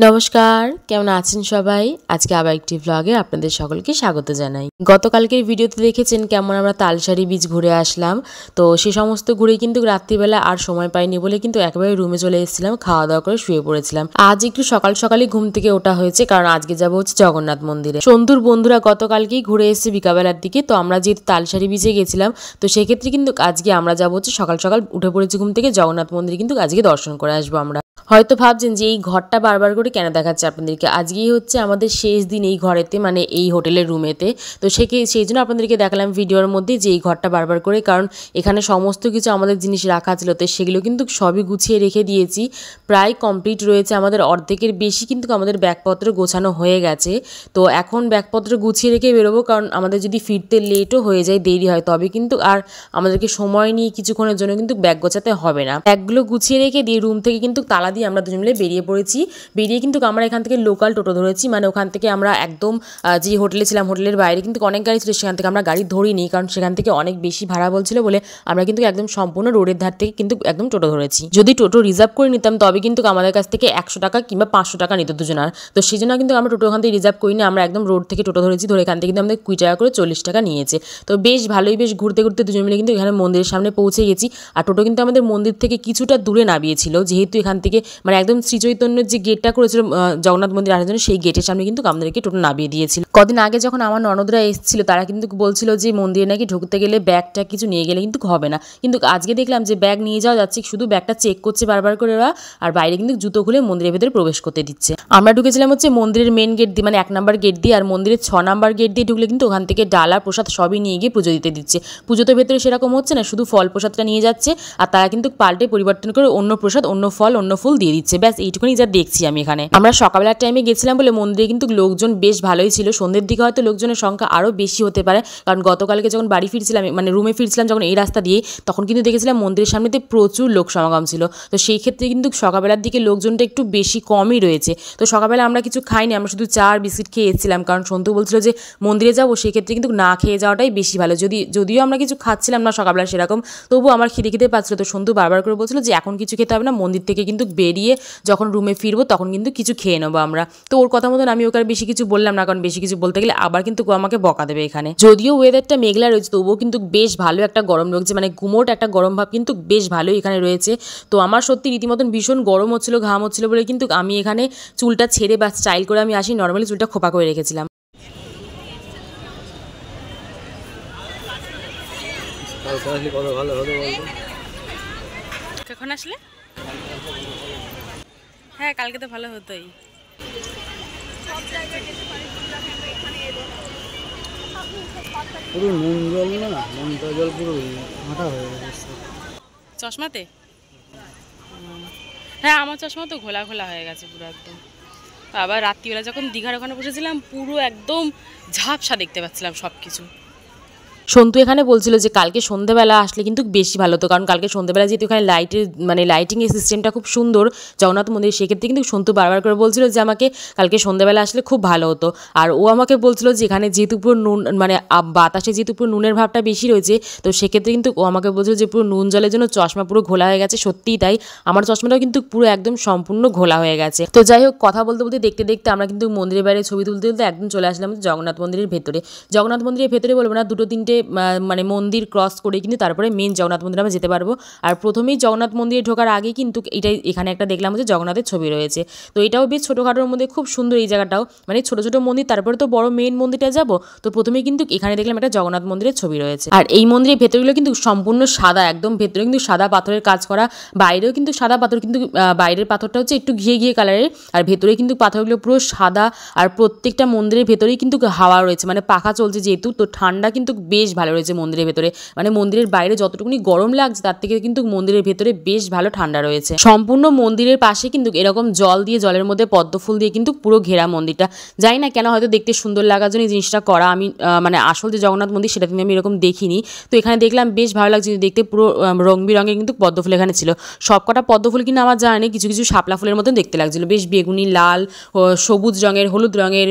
নমস্কার, কেমন আছেন সবাই? আজকে আবার একটি ভ্লগে আপনাদের সকলকে স্বাগত জানাই। গতকালকের ভিডিওতে দেখেছেন কেমন আমরা তালসারি বীচ ঘুরে আসলাম। তো সে সমস্ত ঘুরে কিন্তু রাত্রিবেলা আর সময় পাইনি বলে কিন্তু একেবারে রুমে চলে এসেছিলাম, খাওয়া দাওয়া করে শুয়ে পড়েছিলাম। আজ একটু সকাল সকালই ঘুম থেকে ওঠা হয়েছে, কারণ আজকে যাবো হচ্ছে জগন্নাথ মন্দিরে। সন্ধুর বন্ধুরা গতকালকেই ঘুরে এসেছে বিকালবেলার দিকে। তো আমরা যেহেতু তালসারি বীচে গেছিলাম, তো সেক্ষেত্রে কিন্তু আজকে আমরা যাবো হচ্ছে সকাল সকাল উঠে পড়েছি ঘুম থেকে, জগন্নাথ মন্দিরে কিন্তু আজকে দর্শন করে আসবো আমরা। হয়তো ভাবছেন যে এই ঘরটা বারবার করে কেন দেখাচ্ছে আপনাদেরকে। আজকেই হচ্ছে আমাদের শেষ দিন এই ঘরেতে, মানে এই হোটেলের রুমেতে। তো সেই জন্য আপনাদেরকে দেখালাম ভিডিওর মধ্যে যে এই ঘরটা বারবার করে, কারণ এখানে সমস্ত কিছু আমাদের জিনিস রাখা ছিল, তো সেগুলো কিন্তু সবই গুছিয়ে রেখে দিয়েছি। প্রায় কমপ্লিট রয়েছে, আমাদের অর্ধেকের বেশি কিন্তু আমাদের ব্যাগপত্র গোছানো হয়ে গেছে। তো এখন ব্যাগপত্র গুছিয়ে রেখে বেরোবো, কারণ আমাদের যদি ফিরতে লেটও হয়ে যায়, দেরি হয়, তবে কিন্তু আর আমাদেরকে সময় নিয়ে কিছুক্ষণের জন্য কিন্তু ব্যাগ গোছাতে হবে না। ব্যাগগুলো গুছিয়ে রেখে দিয়ে রুম থেকে কিন্তু তালা দিয়ে আমরা দুজন মিলে বেরিয়ে পড়েছি। বেরিয়ে কিন্তু আমরা এখান থেকে লোকাল টোটো ধরেছি, মানে ওখান থেকে আমরা একদম যে হোটেলে ছিলাম হোটেলের বাইরে কিন্তু অনেক গাড়ি ছিল, সেখান থেকে আমরা গাড়ি ধরিনি, কারণ সেখান থেকে অনেক বেশি ভাড়া বলছিল বলে আমরা কিন্তু একদম সম্পূর্ণ রোডের ধার থেকে কিন্তু একদম টোটো ধরেছি। যদি টোটো রিজার্ভ করে নিতাম তবে কিন্তু আমাদের কাছ থেকে 100 টাকা কিংবা 500 টাকা নিত দুজনার। তো সেই জন্য কিন্তু আমরা টোটো ওখান থেকে রিজার্ভ করিনি, আমরা একদম রোড থেকে টোটো ধরেছি। ধরে এখান থেকে কিন্তু আমাদের 20 টাকা করে 40 টাকা নিয়েছে। তো বেশ ভালোই, বেশ ঘুরতে ঘুরতে দুজন মিলে কিন্তু এখানে মন্দিরের সামনে পৌঁছে গেছি। আর টোটো কিন্তু আমাদের মন্দির থেকে কিছুটা দূরে নামিয়েছিল, যেহেতু এখান থেকে মানে একদম শ্রী চৈতন্যের যে গেটটা করেছিল জগন্নাথ মন্দির আসার জন্য, সেই গেটের সামনে কিন্তু আমাদেরকে টোটো নামিয়ে দিয়েছিল। কদিন আগে যখন আমার ননদরা এসেছিল, তারা কিন্তু বলছিল যে মন্দিরে নাকি ঢুকতে গেলে ব্যাগটা কিছু নিয়ে গেলে কিন্তু হবে না, কিন্তু আজকে দেখলাম যে ব্যাগ নিয়ে যাওয়া যাচ্ছে, শুধু ব্যাগটা চেক করছে বারবার করে ওরা, আর বাইরে কিন্তু জুতো খুলে মন্দিরের ভেতরে প্রবেশ করতে দিচ্ছে। আমরা ঢুকেছিলাম হচ্ছে মন্দিরের মেন গেট দিয়ে, মানে 1 নাম্বার গেট দিয়ে, আর মন্দিরের 6 নাম্বার গেট দিয়ে ঢুকলে কিন্তু ওখান থেকে ডালা প্রসাদ সবই নিয়ে গিয়ে পুজো দিতে দিচ্ছে। পুজো তো ভেতরে সেরকম হচ্ছে না, শুধু ফল প্রসাদটা নিয়ে যাচ্ছে, আর তারা কিন্তু পাল্টে পরিবর্তন করে অন্য প্রসাদ, অন্য ফল, অন্য ফুল দিয়ে দিচ্ছে। ব্যাস এইটুকুনি যা দেখছি আমি এখানে। আমরা সকালবেলার টাইমে গেছিলাম বলে মন্দিরে কিন্তু লোকজন বেশ ভালোই ছিল। সন্ধ্যের দিকে হয়তো লোকজনের সংখ্যা আরও বেশি হতে পারে, কারণ গতকালকে যখন বাড়ি ফিরছিলাম, মানে রুমে ফিরছিলাম যখন এই রাস্তা দিয়ে, তখন কিন্তু দেখেছিলাম মন্দিরের সামনেতে প্রচুর লোক সমাগম ছিল। তো সেই ক্ষেত্রে কিন্তু সকালবেলার দিকে লোকজনটা একটু বেশি কমই রয়েছে। তো সকালবেলা আমরা কিছু খাইনি, আমরা শুধু চা আর বিস্কিট খেয়ে এসেছিলাম, কারণ সন্তু বলছিল যে মন্দিরে যাবো, সেক্ষেত্রে কিন্তু না খেয়ে যাওয়াটাই বেশি ভালো। যদিও আমরা কিছু খাচ্ছিলাম না সকালবেলা সেরকম, তবুও আমার খিদে পাচ্ছিল। তো সন্তু বারবার করে বলছিল যে এখন কিছু খেতে হবে না, মন্দির থেকে কিন্তু বেরিয়ে যখন রুমে ফিরবো তখন কিন্তু কিছু খেয়ে নেবো আমরা। তো ওর কথা মতন আমি ওকে আর বেশি কিছু বললাম না, কারণ বেশি কিছু বলতে গেলে আবার কিন্তু আমাকে বকা দেবে এখানে। যদিও ওয়েদারটা মেঘলা রয়েছে, তবুও কিন্তু বেশ ভালো একটা গরম রয়েছে, মানে গুমোট একটা গরম ভাব কিন্তু বেশ ভালোই এখানে রয়েছে। তো আমার সত্যি রীতিমতন ভীষণ গরম হচ্ছিল, ঘাম হচ্ছিল বলে কিন্তু আমি এখানে চুলটা ছেড়ে বা স্টাইল করে আমি আসি, নর্মালি চুলটা খোপা করে রেখেছিলাম। কখন আসলে? হ্যাঁ, কালকে তো ভালো হতোই। পুরো নুন জল না, নুনটা জল পুরো মাথা হয়ে গেছে চশমাতে। হ্যাঁ, আমার চশমা তো ঘোলা ঘোলা হয়ে গেছে পুরো একদম। আবার রাত্রিবেলা যখন দীঘার ওখানে বসেছিলাম, পুরো একদম ঝাপসা দেখতে পাচ্ছিলাম সব কিছু। সন্তু এখানে বলছিল যে কালকে সন্ধ্যেবেলা আসলে কিন্তু বেশি ভালো হতো, কারণ কালকে সন্ধ্যেবেলা যেহেতু এখানে লাইটের মানে লাইটিংয়ের সিস্টেমটা খুব সুন্দর জগন্নাথ মন্দির, সেক্ষেত্রে কিন্তু সন্তু বারবার করে বলছিল যে আমাকে কালকে সন্ধ্যেবেলা আসলে খুব ভালো হতো। আর ও আমাকে বলছিল যে এখানে যেহেতু পুরো নুন, মানে বাতাসে যেহেতু পুরো নুনের ভাবটা বেশি রয়েছে, তো সেক্ষেত্রে কিন্তু ও আমাকে বলছিল যে পুরো নুন জলের জন্য চশমা পুরো ঘোলা হয়ে গেছে। সত্যিই তাই, আমার চশমাটাও কিন্তু পুরো একদম সম্পূর্ণ ঘোলা হয়ে গেছে। তো যাই হোক, কথা বলতে বলতে দেখতে দেখতে আমরা কিন্তু মন্দিরের বাইরে ছবি তুলতে তুলতে একদম চলে আসলাম জগন্নাথ মন্দিরের ভেতরে। জগন্নাথ মন্দিরের ভেতরে বলবো না, 2-3টে মানে মন্দির ক্রস করে কিন্তু তারপরে মেন জগন্নাথ মন্দিরে আমরা যেতে পারবো। আর প্রথমেই জগন্নাথ মন্দিরে ঢোকার আগে কিন্তু এখানে একটা দেখলাম যে জগন্নাথের ছবি রয়েছে। তো এটাও বেশ ছোটোখাটোর মধ্যে খুব সুন্দর এই জায়গাটাও, মানে ছোটো ছোটো মন্দির, তারপরে তো বড় মেন মন্দিরটা যাবো। তো প্রথমেই কিন্তু এখানে দেখলাম একটা জগন্নাথ মন্দিরের ছবি রয়েছে। আর এই মন্দিরের ভেতরগুলো কিন্তু সম্পূর্ণ সাদা, একদম ভেতরে কিন্তু সাদা পাথরের কাজ করা, বাইরেও কিন্তু সাদা পাথর, কিন্তু বাইরের পাথরটা হচ্ছে একটু ঘিয়ে ঘিয়ে কালারের, আর ভেতরে কিন্তু পাথরগুলো পুরো সাদা। আর প্রত্যেকটা মন্দিরের ভেতরেই কিন্তু হাওয়া রয়েছে, মানে পাখা চলছে যেহেতু, তো ঠান্ডা কিন্তু বেশ ভালো রয়েছে মন্দিরের ভেতরে। মানে মন্দিরের বাইরে যতটুকুনি গরম লাগছে তার থেকে কিন্তু মন্দিরের ভেতরে বেশ ভালো ঠান্ডা রয়েছে। সম্পূর্ণ মন্দিরের পাশে কিন্তু এরকম জল দিয়ে, জলের মধ্যে পদ্ম ফুল দিয়ে কিন্তু পুরো ঘেরা মন্দিরটা। জানি না কেন, হয়তো দেখতে সুন্দর লাগার জন্য এই জিনিসটা করা। আমি মানে আসল যে জগন্নাথ মন্দির সেটা কিন্তু আমি এরকম দেখিনি। তো এখানে দেখলাম বেশ ভালো লাগছে দেখতে, পুরো রং বিরঙের কিন্তু পদ্ম ফুল এখানে ছিল। সবকটা পদ্ম ফুল কিন্তু আমার জানা নেই, কিছু কিছু শাপলা ফুলের মতন দেখতে লাগছিল, বেশ বেগুনি, লাল, সবুজ রঙের, হলুদ রঙের,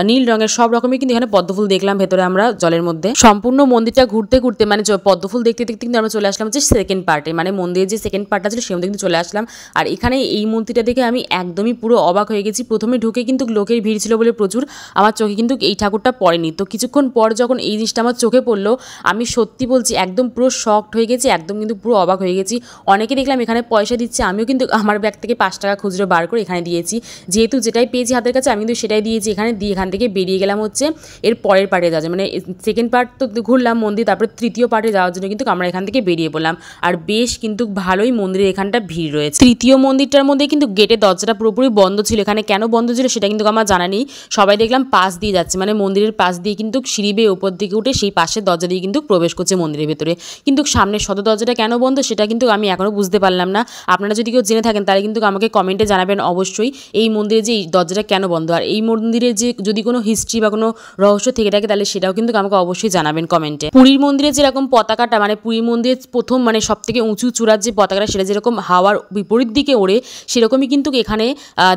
নীল রঙের, সব রকমের কিন্তু এখানে পদ্ম ফুল দেখলাম ভেতরে আমরা জলের মধ্যে। সম্পূর্ণ মন্দিরটা ঘুরতে ঘুরতে মানে পদ্মফুল দেখতে দেখতে কিন্তু আমরা চলে আসলাম হচ্ছে সেকেন্ড পার্টে, মানে মন্দিরের যে সেকেন্ড পার্টটা ছিল সেই মধ্যে কিন্তু চলে আসলাম। আর এখানে এই মন্দিরটা দেখে আমি একদমই পুরো অবাক হয়ে গেছি। প্রথমে ঢুকে কিন্তু লোকের ভিড় ছিল বলে প্রচুর, আমার চোখে কিন্তু এই ঠাকুরটা পড়েনি। তো কিছুক্ষণ পর যখন এই জিনিসটা আমার চোখে পড়লো, আমি সত্যি বলছি একদম পুরো শকড হয়ে গেছি, একদম কিন্তু পুরো অবাক হয়ে গেছি। অনেকে দেখলাম এখানে পয়সা দিচ্ছে, আমিও কিন্তু আমার ব্যাগ থেকে 5 টাকা খুচরো বার করে এখানে দিয়েছি। যেহেতু যেটাই পেয়েছি হাতের কাছে আমি কিন্তু সেটাই দিয়েছি এখানে দিয়ে। এখান থেকে বেরিয়ে গেলাম হচ্ছে এর পরের পার্টে যাওয়ার জন্য, মানে সেকেন্ড পার্ট তো ঘুরলাম মন্দির, তারপরে তৃতীয় পার্টে যাওয়ার জন্য কিন্তু আমরা এখান থেকে বেরিয়ে পড়লাম। আর বেশ কিন্তু ভালোই মন্দিরের এখানটা ভিড় রয়েছে। তৃতীয় মন্দিরটার মধ্যে কিন্তু গেটের দরজাটা পুরোপুরি বন্ধ ছিল। এখানে কেন বন্ধ ছিল সেটা কিন্তু আমার জানা নেই। সবাই দেখলাম পাশ দিয়ে যাচ্ছে, মানে মন্দিরের পাশ দিয়ে কিন্তু সিঁড়ি বেয়ে উপর দিকে উঠে সেই পাশের দরজা দিয়ে কিন্তু প্রবেশ করছে মন্দিরের ভেতরে। কিন্তু সামনের সদর দরজাটা কেন বন্ধ সেটা কিন্তু আমি এখনও বুঝতে পারলাম না। আপনারা যদি কেউ জেনে থাকেন তাহলে কিন্তু আমাকে কমেন্টে জানাবেন অবশ্যই এই মন্দিরে যে এই দরজাটা কেন বন্ধ, আর এই মন্দিরের যে যদি কোনো হিস্ট্রি বা কোনো রহস্য থেকে থাকে তাহলে সেটাও কিন্তু আমাকে অবশ্যই জানাবেন কমেন্টে। পুরীর মন্দিরে যেরকম পতাকাটা, মানে পুরীর মন্দিরের প্রথম মানে সব থেকে উঁচু চূড়ার যে পতাকাটা সেটা যেরকম হাওয়ার বিপরীত দিকে ওড়ে, সেরকমই কিন্তু এখানে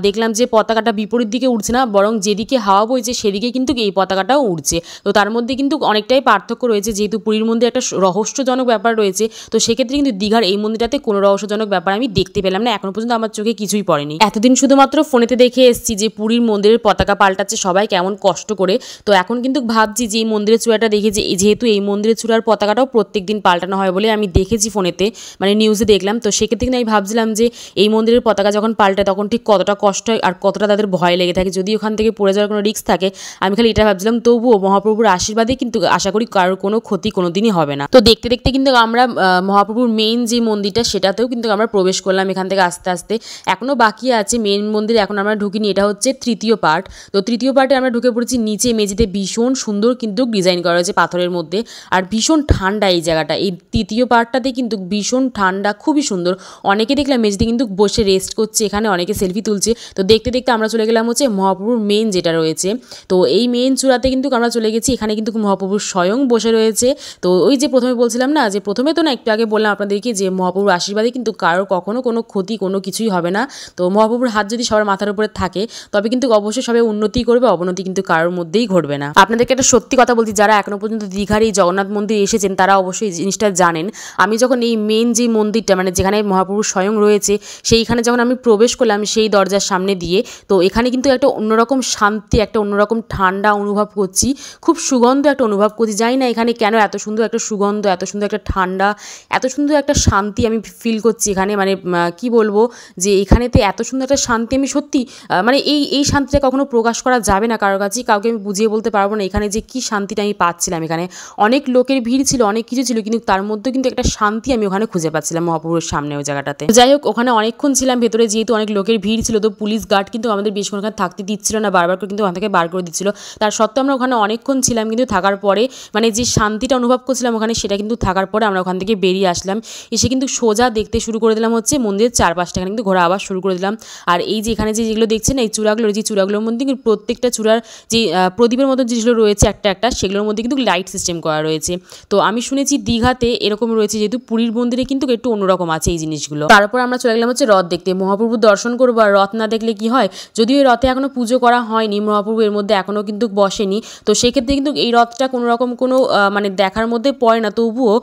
দেখলাম যে পতাকাটা বিপরীত দিকে উড়ছে না, বরং যেদিকে হাওয়া বইছে সেদিকে কিন্তু এই পতাকাটাও উড়ছে। তো তার মধ্যে কিন্তু অনেকটাই পার্থক্য রয়েছে। যেহেতু পুরীর মন্দিরে একটা রহস্যজনক ব্যাপার রয়েছে, তো সেক্ষেত্রে কিন্তু দীঘার এই মন্দিরটাতে কোনো রহস্যজনক ব্যাপার আমি দেখতে পেলাম না, এখনো পর্যন্ত আমার চোখে কিছুই পড়েনি। এতদিন শুধুমাত্র ফোনেতে দেখে এসেছি যে পুরীর মন্দিরের পতাকা পাল্টাচ্ছে সবাই কেমন কষ্ট করে। তো এখন কিন্তু ভাবছি যে এই মন্দিরের চূড়াটা দেখেছি, যেহেতু এই মন্দিরের চূড়ার পতাকাটাও প্রত্যেকদিন পাল্টানো হয় বলে আমি দেখেছি ফোনেতে, মানে নিউজে দেখলাম। তো সেক্ষেত্রে কিন্তু আমি ভাবছিলাম যে এই মন্দিরের পতাকা যখন পাল্টায় তখন ঠিক কতটা কষ্ট হয় আর কতটা তাদের ভয় লেগে থাকে, যদি ওখান থেকে পড়ে যাওয়ার কোনো রিস্ক থাকে। আমি খালি এটা ভাবছিলাম, তবুও মহাপ্রভুর আশীর্বাদে কিন্তু আশা করি কারোর কোনো ক্ষতি কোনোদিনই হবে না। তো দেখতে দেখতে কিন্তু আমরা মহাপ্রভুর মেইন যে মন্দিরটা সেটাতেও কিন্তু আমরা প্রবেশ করলাম এখান থেকে আস্তে আস্তে। এখনও বাকি আছে মেইন মন্দিরে, এখন আমরা ঢুকিনি, এটা হচ্ছে তৃতীয় পার্ট। তো তৃতীয় পার্টে আমরা ঢুকে পড়েছি নিচে মেঝেতে, ভীষণ সুন্দর কিন্তু ডিজাইন করা হয়েছে পাথরের মধ্যে, আর ভীষণ ঠান্ডা এই জায়গাটা। এই তৃতীয় পার্টটাতে কিন্তু ভীষণ ঠান্ডা, খুবই সুন্দর। অনেকে দেখলাম মেঝেতে কিন্তু বসে রেস্ট করছে, এখানে অনেকে সেলফি তুলছে। তো দেখতে দেখতে আমরা চলে গেলাম হচ্ছে মহাপ্রভুর মেইন যেটা রয়েছে। তো এই মেইন চূড়াতে কিন্তু আমরা চলে গেছি, এখানে কিন্তু মহাপ্রভুর স্বয়ং বসে রয়েছে। তো ওই যে প্রথমে বলছিলাম না, যে প্রথমে তো না একটু আগে বললাম আপনাদেরকে যে মহাপ্রভুর আশীর্বাদে কিন্তু কারোর কখনো কোনো ক্ষতি কোনো কিছুই হবে না। তো মহাপ্রভুর হাত যদি সবার মাথার উপরে থাকে তবে কিন্তু অবশ্যই সবাই উন্নতি করবে, অবনতি কিন্তু কারোর মধ্যেই ঘটবে না। আপনাদেরকে একটা সত্যি কথা বলছি, যারা এখনো পর্যন্ত দীঘার এই জগন্নাথ মন্দির এসেছেন তারা অবশ্যই এই জিনিসটা জানেন। আমি যখন এই মেইন যে মন্দিরটা, মানে যেখানে মহাপ্রভু স্বয়ং রয়েছে সেইখানে যখন আমি প্রবেশ করলাম সেই দরজার সামনে দিয়ে, তো এখানে কিন্তু একটা অন্যরকম শান্তি, একটা অন্যরকম ঠান্ডা অনুভব করছি, খুব সুগন্ধ একটা অনুভব করছি। জানি না এখানে কেন এত সুন্দর একটা সুগন্ধ, এত সুন্দর একটা ঠান্ডা, এত সুন্দর একটা শান্তি আমি ফিল করছি এখানে। মানে কি বলবো, যে এখানেতে এত সুন্দর একটা শান্তি আমি সত্যি মানে এই শান্তিটা কখনো প্রকাশ করা যাবে না কারোর কাছে, কাউকে আমি বুঝিয়ে বলতে পারবো না এখানে যে কি শান্তিটা আমি পাচ্ছিলাম। এখানে অনেক লোকের ভিড় ছিল, অনেক কিছু ছিল, কিন্তু তার মধ্যে কিন্তু একটা শান্তি আমি ওখানে খুঁজে পাচ্ছিলাম মহাপ্রভুর সামনে ওই জায়গাটাতে। যাই হোক, ওখানে অনেকক্ষণ ছিলাম ভেতরে, যেহেতু অনেক লোকের ভিড় ছিল, তো পুলিশ গার্ড কিন্তু আমাদের বেশিক্ষণ ওখানে থাকতে দিচ্ছিল না, বারবার করে কিন্তু ওখান থেকে বার করে দিচ্ছিল। তার সত্ত্বেও আমরা ওখানে অনেকক্ষণ ছিলাম, কিন্তু থাকার পরে মানে যে শান্তিটা অনুভব করছিলাম ওখানে সেটা কিন্তু থাকার পরে আমরা ওখান থেকে বেরিয়ে আসলাম। এসে কিন্তু সোজা দেখতে শুরু করে দিলাম হচ্ছে মন্দিরের চারপাশটা, এখানে কিন্তু ঘোরা আবার শুরু করে দিলাম। আর এই যে এখানে যেগুলো দেখছেন এই চূড়াগুলো, যে চূড়াগুলোর মধ্যে কিন্তু প্রত্যেকটা চূড়ার যে প্রদীপের মতো জিনিসগুলো রয়েছে একটা একটা, সেগুলোর মধ্যে কিন্তু লাইট সিস্টেম করা রয়েছে। তো আমি শুনেছি দীঘাতে এরকম রয়েছে, যেহেতু পুরীর মন্দিরে কিন্তু একটু অন্যরকম আছে এই জিনিসগুলো। তারপর আমরা চলে গেলাম হচ্ছে রথ দেখতে, মহাপ্রভুর দর্শন করবো। আর রথ না দেখলে কি হয়, যদিও এই রথে এখনো পুজো করা হয়নি, মহাপ্রভু এর মধ্যে এখনো কিন্তু বসেনি, তো সেক্ষেত্রে কিন্তু এই রথটা কোনো রকম কোনো মানে দেখার মধ্যে পড়ে না। তবুও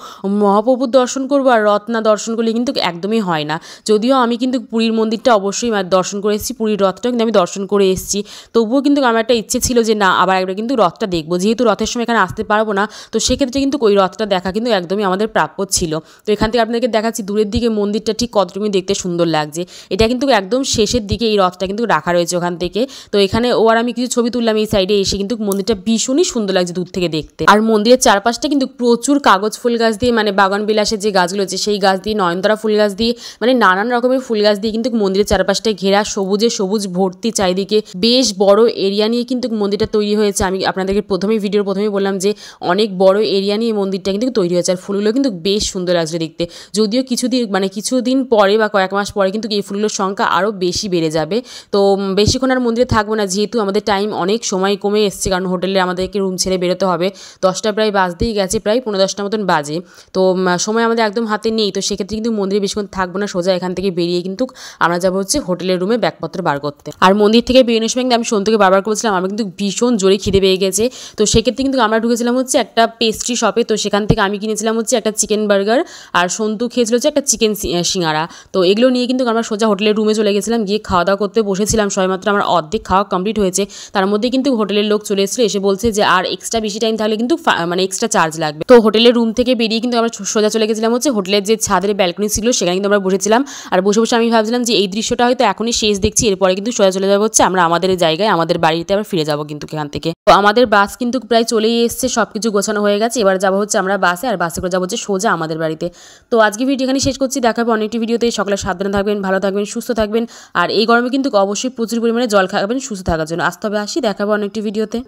মহাপ্রভুর দর্শন করবো আর রথ না দর্শন করলে কিন্তু একদমই হয় না। যদিও আমি কিন্তু পুরীর মন্দিরটা অবশ্যই দর্শন করে এসেছি, পুরীর রথটাও কিন্তু আমি দর্শন করে এসেছি, তবুও কিন্তু আমার একটা ইচ্ছে ছিল যে না আবার একবার কিন্তু রথটা দেখবো। যেহেতু রথের সময় এখানে আসতে পারবো না, তো সেক্ষেত্রে কিন্তু ওই রথটা দেখা কিন্তু একদমই আমাদের প্রাপ্য ছিল। তো এখান থেকে আপনাদেরকে দেখাচ্ছি দূরের দিকে মন্দিরটা ঠিক কতটুকু দেখতে সুন্দর লাগছে। এটা কিন্তু একদম শেষের দিকে এই রথটা কিন্তু রাখা রয়েছে ওখান থেকে। তো এখানে ও আর আমি কিছু ছবি তুললাম এই সাইডে এসে, কিন্তু মন্দিরটা ভীষণই সুন্দর লাগছে দূর থেকে দেখতে। আর মন্দিরের চারপাশটা কিন্তু প্রচুর কাগজ ফুল গাছ দিয়ে, মানে বাগান বিলাসের যে গাছগুলো আছে সেই গাছ দিয়ে, নয়নতারা ফুল গাছ দিয়ে, মানে নানান রকমের ফুল গাছ দিয়ে কিন্তু মন্দিরের চারপাশটায় ঘেরা, সবুজে সবুজ ভর্তি চারিদিকে। বেশ বড় এরিয়া নিয়ে কিন্তু মন্দিরটা তৈরি হয়েছে। আমি আপনাদেরকে ভিডিওর প্রথমেই বললাম যে অনেক বড় এরিয়া নিয়ে মন্দিরটা কিন্তু তৈরি হয়েছে। আর ফুলগুলো কিন্তু বেশ সুন্দর লাগছে দেখতে। যদিও কিছুদিন পরে বা কয়েক মাস পরে কিন্তু এই ফুলগুলোর সংখ্যা আরও বেশি বেড়ে যাবে। তো বেশিক্ষণ আর মন্দিরে থাকবো না, যেহেতু আমাদের টাইম অনেক সময় কমে এসছে, কারণ হোটেলে আমাদেরকে রুম ছেড়ে বেরোতে হবে। 10টা প্রায় বাজতেই গেছে, প্রায় 15-10টা মতন বাজে। তো সময় আমাদের একদম হাতে নেই, তো সেক্ষেত্রে কিন্তু মন্দিরে বেশিক্ষণ থাকবো না, সোজা এখান থেকে বেরিয়ে কিন্তু আমরা যাবো হচ্ছে হোটেলের রুমে ব্যাগপত্র বার করতে। আর মন্দির থেকে বেরোনোর সময় কিন্তু আমি সন্তুকে বারবার করেছিলাম আমার কিন্তু ভীষণ জোরে খিদে পেয়ে গেছে। তো সেক্ষেত্রে কিন্তু আমরা ঢুকেছিলাম হচ্ছে একটা একটা পেস্ট্রি শপে। তো সেখান থেকে আমি কিনেছিলাম হচ্ছে একটা চিকেন বার্গার, আর সন্তু খেয়েছিল হচ্ছে একটা চিকেন সিঙ্গারা। তো এগুলো নিয়ে কিন্তু আমরা সোজা হোটেলের রুমে চলে গেছিলাম, গিয়ে খাওয়া দাওয়া করতে বসেছিলাম। সবেমাত্র আমার অর্ধেক খাওয়া কমপ্লিট হয়েছে, তার মধ্যে কিন্তু হোটেলের লোক চলে এসেছিল, এসে বলছে যে আর এক্সট্রা বেশি টাইম থাকলে কিন্তু মানে এক্সট্রা চার্জ লাগবে। তো হোটেলের রুম থেকে বেরিয়ে কিন্তু আমরা সোজা চলে গেছিলাম হচ্ছে হোটেলের যে ছাদের ব্যালকনি ছিল সেখানে কিন্তু আমরা বসেছিলাম। আর বসে বসে আমি ভাবছিলাম যে এই দৃশ্যটা হয়তো এখনই শেষ দেখছি, এরপরে কিন্তু সোজা চলে যাবো হচ্ছে আমরা আমাদের জায়গায়, আমাদের বাড়িতে আবার ফিরে যাবো কিন্তু এখান থেকে। তো আমাদের বাস কিন্তু প্রায় চলেই এসছে, সবকিছু গোছানো হয়ে গেছে। এবার যাবো হচ্ছে আমরা বাসে, আর বাসে করে যাবো হচ্ছে সোজা আমাদের বাড়িতে। তো আজকে ভিডিও এখানে শেষ করছি, দেখাবো অনেকটি ভিডিওতে। সকলে সাবধানে থাকবেন, ভালো থাকবেন, সুস্থ থাকবেন। আর এই গরমে কিন্তু অবশ্যই প্রচুর পরিমাণে জল খাবেন সুস্থ থাকার জন্য। আসতে হবে, আসি, দেখাবো অনেকটি ভিডিওতে।